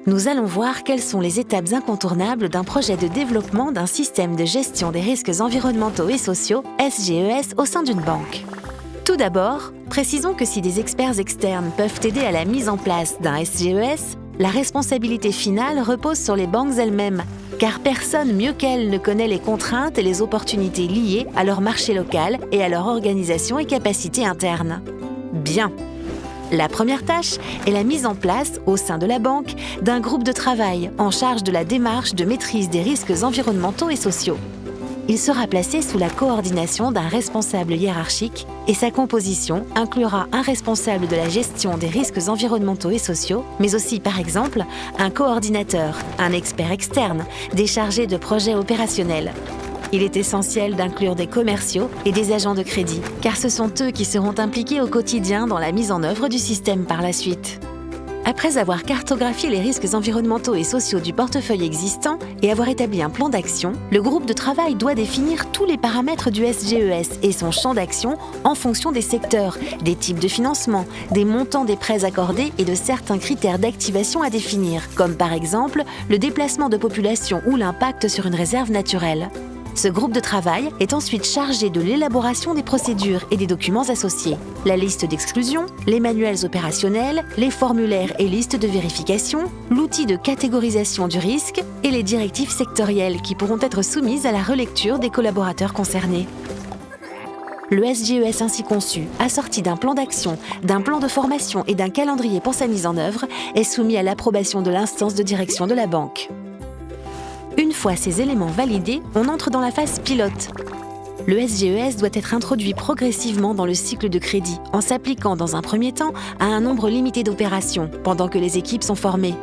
Nous allons voir quelles sont les étapes incontournables d'un projet de développement d'un système de gestion des risques environnementaux et sociaux, SGES, au sein d'une banque. Tout d'abord, précisons que si des experts externes peuvent aider à la mise en place d'un SGES, la responsabilité finale repose sur les banques elles-mêmes, car personne mieux qu'elles ne connaît les contraintes et les opportunités liées à leur marché local et à leur organisation et capacité interne. Bien. La première tâche est la mise en place, au sein de la banque, d'un groupe de travail en charge de la démarche de maîtrise des risques environnementaux et sociaux. Il sera placé sous la coordination d'un responsable hiérarchique et sa composition inclura un responsable de la gestion des risques environnementaux et sociaux, mais aussi, par exemple, un coordinateur, un expert externe, des chargés de projets opérationnels. Il est essentiel d'inclure des commerciaux et des agents de crédit, car ce sont eux qui seront impliqués au quotidien dans la mise en œuvre du système par la suite. Après avoir cartographié les risques environnementaux et sociaux du portefeuille existant et avoir établi un plan d'action, le groupe de travail doit définir tous les paramètres du SGES et son champ d'action en fonction des secteurs, des types de financement, des montants des prêts accordés et de certains critères d'activation à définir, comme par exemple le déplacement de population ou l'impact sur une réserve naturelle. Ce groupe de travail est ensuite chargé de l'élaboration des procédures et des documents associés. La liste d'exclusion, les manuels opérationnels, les formulaires et listes de vérification, l'outil de catégorisation du risque et les directives sectorielles qui pourront être soumises à la relecture des collaborateurs concernés. Le SGES ainsi conçu, assorti d'un plan d'action, d'un plan de formation et d'un calendrier pour sa mise en œuvre, est soumis à l'approbation de l'instance de direction de la banque. Une fois ces éléments validés, on entre dans la phase pilote. Le SGES doit être introduit progressivement dans le cycle de crédit, en s'appliquant dans un premier temps à un nombre limité d'opérations, pendant que les équipes sont formées.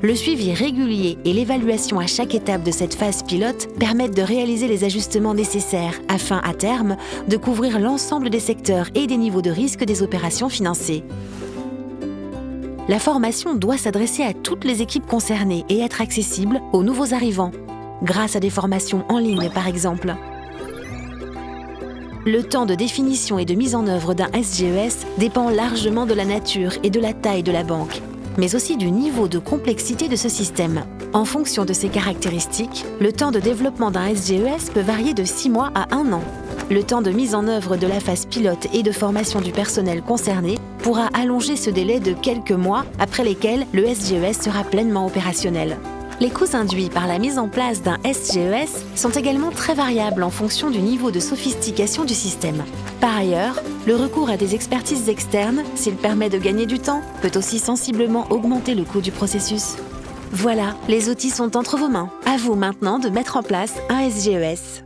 Le suivi régulier et l'évaluation à chaque étape de cette phase pilote permettent de réaliser les ajustements nécessaires afin, à terme, de couvrir l'ensemble des secteurs et des niveaux de risque des opérations financées. La formation doit s'adresser à toutes les équipes concernées et être accessible aux nouveaux arrivants, grâce à des formations en ligne par exemple. Le temps de définition et de mise en œuvre d'un SGES dépend largement de la nature et de la taille de la banque, mais aussi du niveau de complexité de ce système. En fonction de ces caractéristiques, le temps de développement d'un SGES peut varier de 6 mois à 1 an. Le temps de mise en œuvre de la phase pilote et de formation du personnel concerné pourra allonger ce délai de quelques mois après lesquels le SGES sera pleinement opérationnel. Les coûts induits par la mise en place d'un SGES sont également très variables en fonction du niveau de sophistication du système. Par ailleurs, le recours à des expertises externes, s'il permet de gagner du temps, peut aussi sensiblement augmenter le coût du processus. Voilà, les outils sont entre vos mains. À vous maintenant de mettre en place un SGES.